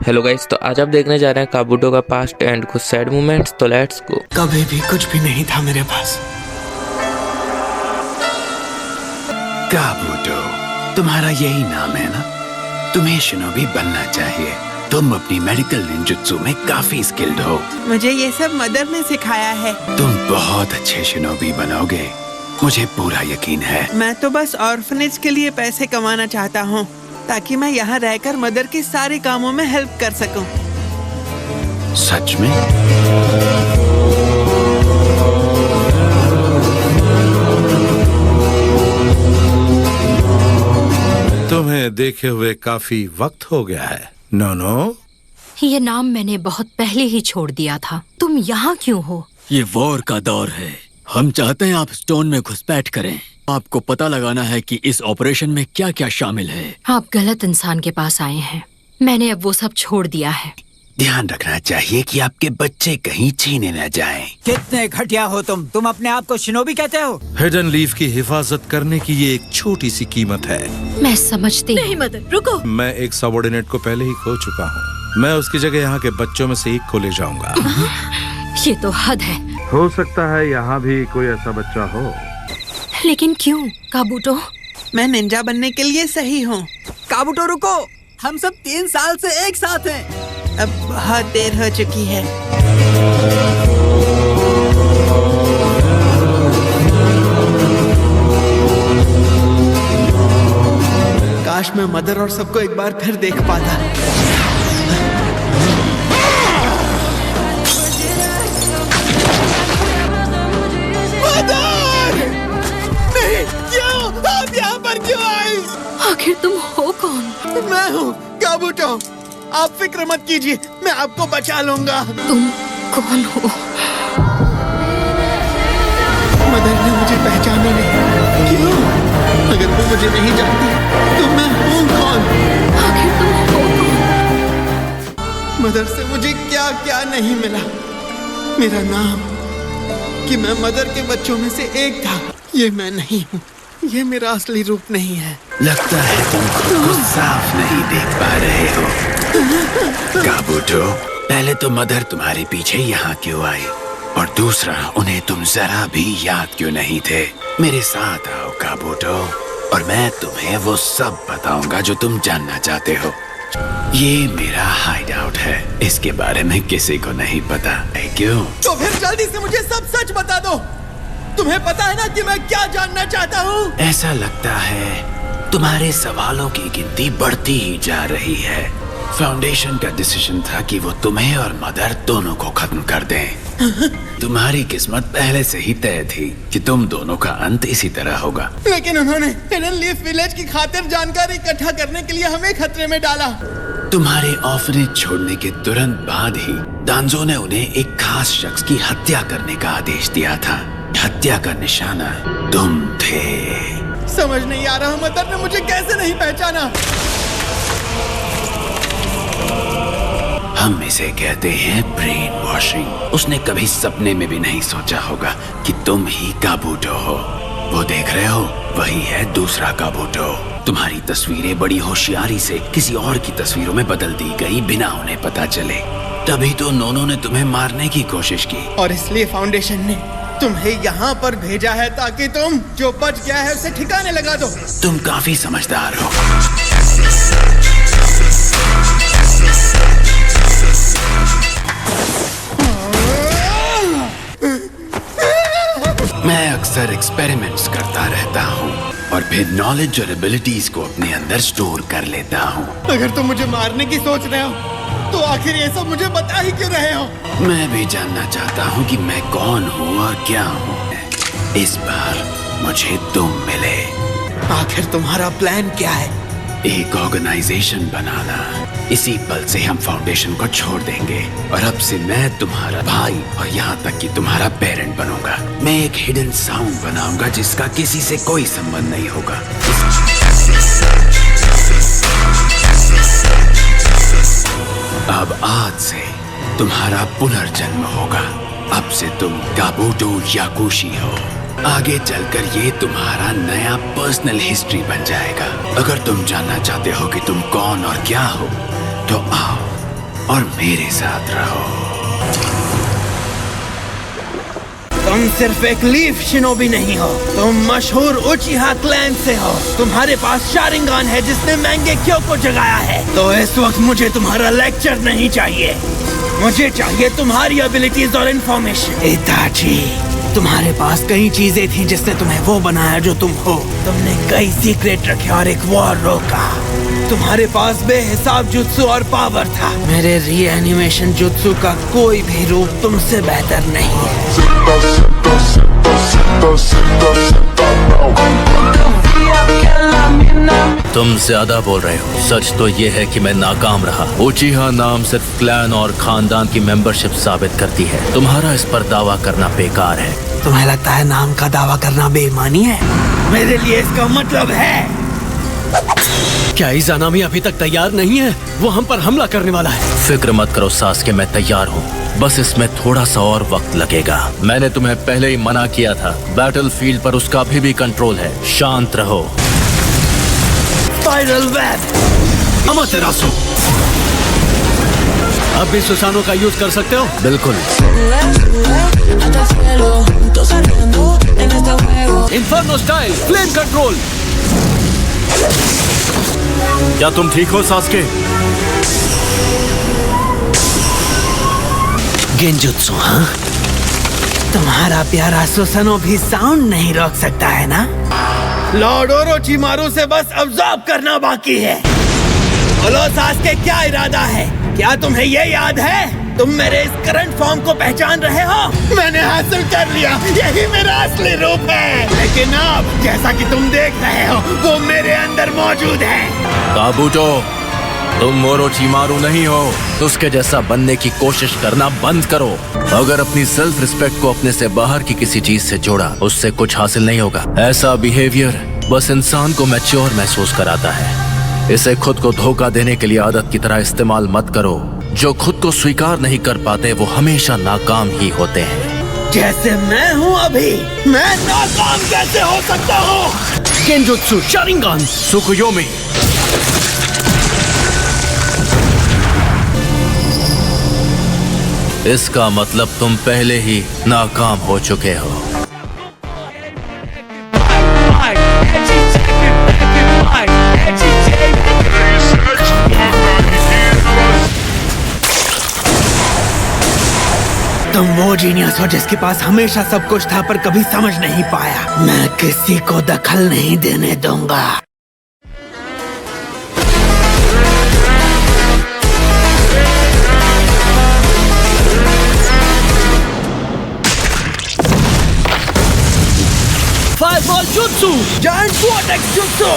Hello guys, तो आज आप देखने जा रहे हैं काबूटो का पास्ट एंड कुछ सैड मोमेंट्स। तो लेट्स गो। कभी भी कुछ भी नहीं था मेरे पास। काबूटो, तुम्हारा यही नाम है ना? तुम्हें शिनोबी बनना चाहिए। तुम अपनी मेडिकल निंजुत्सु में काफी स्किल्ड हो। मुझे ये सब मदर ने सिखाया है। तुम बहुत अच्छे शिनोबी बनोगे, मुझे पूरा यकीन है। मैं तो बस ऑर्फनेज के लिए पैसे कमाना चाहता हूँ ताकि मैं यहाँ रहकर मदर के सारे कामों में हेल्प कर सकूं। सच में? तुम्हें देखे हुए काफी वक्त हो गया है। नोनो, ये नाम मैंने बहुत पहले ही छोड़ दिया था। तुम यहाँ क्यों हो? ये वॉर का दौर है। हम चाहते हैं आप स्टोन में घुसपैठ करें। आपको पता लगाना है कि इस ऑपरेशन में क्या क्या शामिल है। आप गलत इंसान के पास आए हैं। मैंने अब वो सब छोड़ दिया है। ध्यान रखना चाहिए कि आपके बच्चे कहीं छीने न जाएं। कितने घटिया हो तुम अपने आप को शिनोबी कहते हो? हिडन लीफ की हिफाजत करने की ये एक छोटी सी कीमत है। मैं समझती नहीं मदर, रुको। मैं एक सबऑर्डिनेट को पहले ही खो चुका हूँ। मैं उसकी जगह यहाँ के बच्चों में से एक को ले जाऊंगा। ये तो हद है। हो सकता है यहाँ भी कोई ऐसा बच्चा हो। लेकिन क्यों काबूटो? मैं निंजा बनने के लिए सही हूँ। काबूटो रुको, हम सब 3 साल से एक साथ हैं। अब बहुत देर हो चुकी है। काश मैं मदर और सबको एक बार फिर देख पाता। आप यहाँ पर क्यों आई? आखिर तुम हो कौन? मैं हूँ काबूटो। आप फिक्र मत कीजिए, मैं आपको बचा लूंगा। तुम कौन हो? मदर ने मुझे पहचाना नहीं। क्यों? अगर वो मुझे नहीं जानती तो मैं हूँ कौन? आखिर तुम हो कौन? मदर से मुझे क्या क्या नहीं मिला। मेरा नाम, कि मैं मदर के बच्चों में से एक था, ये मैं नहीं हूँ। ये मेरा असली रूप नहीं है। लगता है तुम खुद को साफ नहीं देख पा रहे हो। काबूटो, पहले तो मदर तुम्हारे पीछे यहाँ क्यों आई, और दूसरा उन्हें तुम जरा भी याद क्यों नहीं थे? मेरे साथ आओ काबूटो, और मैं तुम्हें वो सब बताऊंगा जो तुम जानना चाहते हो। ये मेरा हाइड आउट है, इसके बारे में किसी को नहीं पता है। क्यों? तो फिर जल्दी से मुझे सब सच बता दो। तुम्हें पता है ना कि मैं क्या जानना चाहता हूँ? ऐसा लगता है तुम्हारे सवालों की गिनती बढ़ती ही जा रही है। फाउंडेशन का डिसीजन था कि वो तुम्हें और मदर दोनों को खत्म कर दें। तुम्हारी किस्मत पहले से ही तय थी कि तुम दोनों का अंत इसी तरह होगा। लेकिन उन्होंने हिडन लीफ विलेज की खातिर जानकारी इकट्ठा करने के लिए हमें खतरे में डाला। तुम्हारे ऑर्फनेज छोड़ने के तुरंत बाद ही दांजो ने उन्हें एक खास शख्स की हत्या करने का आदेश दिया था। हत्या का निशाना तुम थे। समझ नहीं आ रहा मदर ने मुझे कैसे नहीं पहचाना। हम इसे कहते हैं ब्रेन वॉशिंग। उसने कभी सपने में भी नहीं सोचा होगा कि तुम ही काबूटो हो। वो देख रहे हो, वही है दूसरा काबूटो। तुम्हारी तस्वीरें बड़ी होशियारी से किसी और की तस्वीरों में बदल दी गई बिना उन्हें पता चले। तभी तो नोनो ने तुम्हें मारने की कोशिश की, और इसलिए फाउंडेशन ने तुम्हें यहाँ पर भेजा है ताकि तुम जो बच गया है उसे ठिकाने लगा दो। तुम काफी समझदार हो। मैं अक्सर एक्सपेरिमेंट्स करता रहता हूँ और फिर नॉलेज और एबिलिटीज को अपने अंदर स्टोर कर लेता हूँ। अगर तुम मुझे मारने की सोच रहे हो तो आखिर ये सब मुझे बता ही क्यों रहे हो? मैं भी जानना चाहता हूँ कि मैं कौन हूँ और क्या हूँ। इस बार मुझे तुम मिले। आखिर तुम्हारा प्लान क्या है? एक ऑर्गेनाइजेशन बनाना। इसी पल से हम फाउंडेशन को छोड़ देंगे, और अब से मैं तुम्हारा भाई और यहाँ तक कि तुम्हारा पेरेंट बनूंगा। मैं एक हिडन साउंड बनाऊंगा जिसका किसी से कोई संबंध नहीं होगा। अब आज से तुम्हारा पुनर्जन्म होगा। अब से तुम काबूटो याकुशी हो। आगे चलकर ये तुम्हारा नया पर्सनल हिस्ट्री बन जाएगा। अगर तुम जानना चाहते हो कि तुम कौन और क्या हो, तो आओ और मेरे साथ रहो। तुम सिर्फ एक लीफ शिनोबी नहीं हो, तुम मशहूर उचिहा क्लैन से हो। तुम्हारे पास शारिंगान है जिसने मैंगेक्यो को जगाया है। तो इस वक्त मुझे तुम्हारा लेक्चर नहीं चाहिए, मुझे चाहिए तुम्हारी एबिलिटीज और इंफॉर्मेशन। इताची, तुम्हारे पास कई चीजें थी जिसने तुम्हें वो बनाया जो तुम हो। तुमने कई सीक्रेट रखे और एक वॉर रोका। तुम्हारे पास बेहिसाब जुत्सु और पावर था। मेरे रीएनिमेशन जुत्सु का कोई भी रूप तुमसे बेहतर नहीं है। तुम ज्यादा बोल रहे हो। सच तो ये है कि मैं नाकाम रहा। उचिहा नाम सिर्फ क्लैन और खानदान की मेंबरशिप साबित करती है। तुम्हारा इस पर दावा करना बेकार है। तुम्हें लगता है नाम का दावा करना बेईमानी है? मेरे लिए इसका मतलब है। क्या इज़ानामी अभी तक तैयार नहीं है? वो हम पर हमला करने वाला है। फिक्र मत करो सास्के, मैं तैयार हूँ। बस इसमें थोड़ा सा और वक्त लगेगा। मैंने तुम्हें पहले ही मना किया था। बैटलफील्ड पर उसका अभी भी कंट्रोल है। शांत रहो। Spiral web. अमातेरासु, अब भी सुसानो का यूज कर सकते हो? बिल्कुल। Inferno style, flame control. क्या तुम ठीक हो सास्के? गेंजुत्सु, हाँ? तुम्हारा प्यारा सुसनो भी साउंड नहीं रोक सकता है ना? लॉर्ड ओरोचिमारू से बस ऑब्जर्व करना बाकी है। बोलो सास्के, क्या इरादा है? क्या तुम्हें ये याद है? तुम मेरे इस करंट फॉर्म को पहचान रहे हो? मैंने हासिल कर लिया, यही मेरा असली रूप है। लेकिन अब जैसा कि तुम देख रहे हो, वो मेरे अंदर मौजूद है। काबूटो, तुम ओरोचिमारू नहीं हो। उसके जैसा बनने की कोशिश करना बंद करो। अगर अपनी सेल्फ रिस्पेक्ट को अपने से बाहर की किसी चीज से जोड़ा, उससे कुछ हासिल नहीं होगा। ऐसा बिहेवियर बस इंसान को मैच्योर महसूस कराता है। इसे खुद को धोखा देने के लिए आदत की तरह इस्तेमाल मत करो। जो खुद को स्वीकार नहीं कर पाते वो हमेशा नाकाम ही होते हैं। जैसे मैं हूँ अभी, मैं नाकाम कैसे हो सकता हूँ? Genjutsu, sharingan, tsukuyomi. इसका मतलब तुम पहले ही नाकाम हो चुके हो। तुम वो जीनियस हो जिसके पास हमेशा सब कुछ था पर कभी समझ नहीं पाया। मैं किसी को दखल नहीं देने दूंगा। Fireball jutsu, giant vortex jutsu.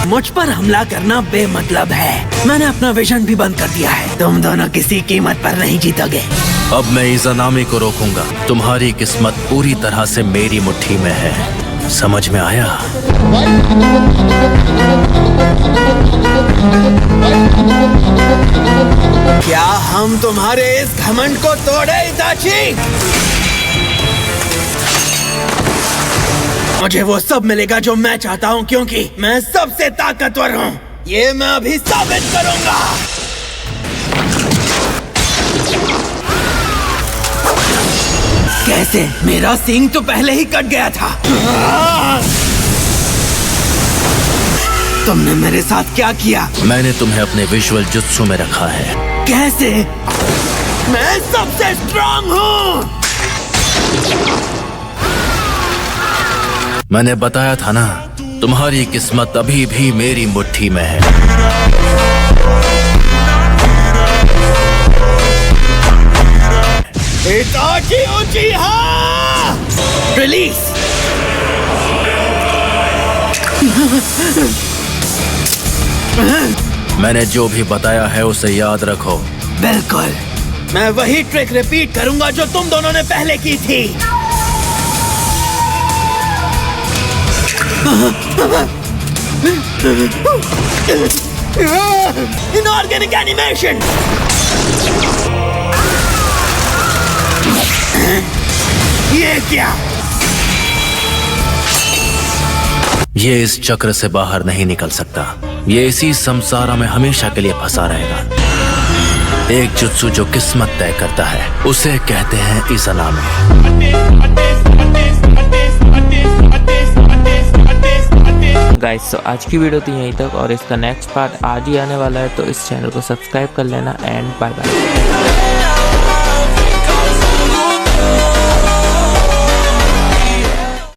मुझ पर हमला करना बेमतलब है। मैंने अपना विजन भी बंद कर दिया है। तुम दोनों किसी कीमत पर नहीं जीतोगे। अब मैं इज़ानामी को रोकूंगा। तुम्हारी किस्मत पूरी तरह से मेरी मुट्ठी में है। समझ में आया? क्या हम तुम्हारे इस घमंड को तोड़े, इताची? मुझे वो सब मिलेगा जो मैं चाहता हूँ, क्योंकि मैं सबसे ताकतवर हूँ। ये मैं अभी साबित करूंगा। कैसे? मेरा सींग तो पहले ही कट गया था। तुमने मेरे साथ क्या किया? मैंने तुम्हें अपने विजुअल जुत्सु में रखा है। कैसे? मैं सबसे स्ट्रांग हूँ। मैंने बताया था ना, तुम्हारी किस्मत अभी भी मेरी मुट्ठी में है। इताची उचिहा! रिलीज! मैंने जो भी बताया है उसे याद रखो। बिल्कुल, मैं वही ट्रिक रिपीट करूंगा जो तुम दोनों ने पहले की थी। Inorganic animation. ये क्या? ये इस चक्र से बाहर नहीं निकल सकता। ये इसी संसार में हमेशा के लिए फंसा रहेगा। एक जुत्सु जो किस्मत तय करता है उसे कहते हैं इज़नामे। गाइस तो आज की वीडियो थी यहीं तक और इसका नेक्स्ट पार्ट आज ही आने वाला है, तो इस चैनल को सब्सक्राइब कर लेना एंड बाय बाय।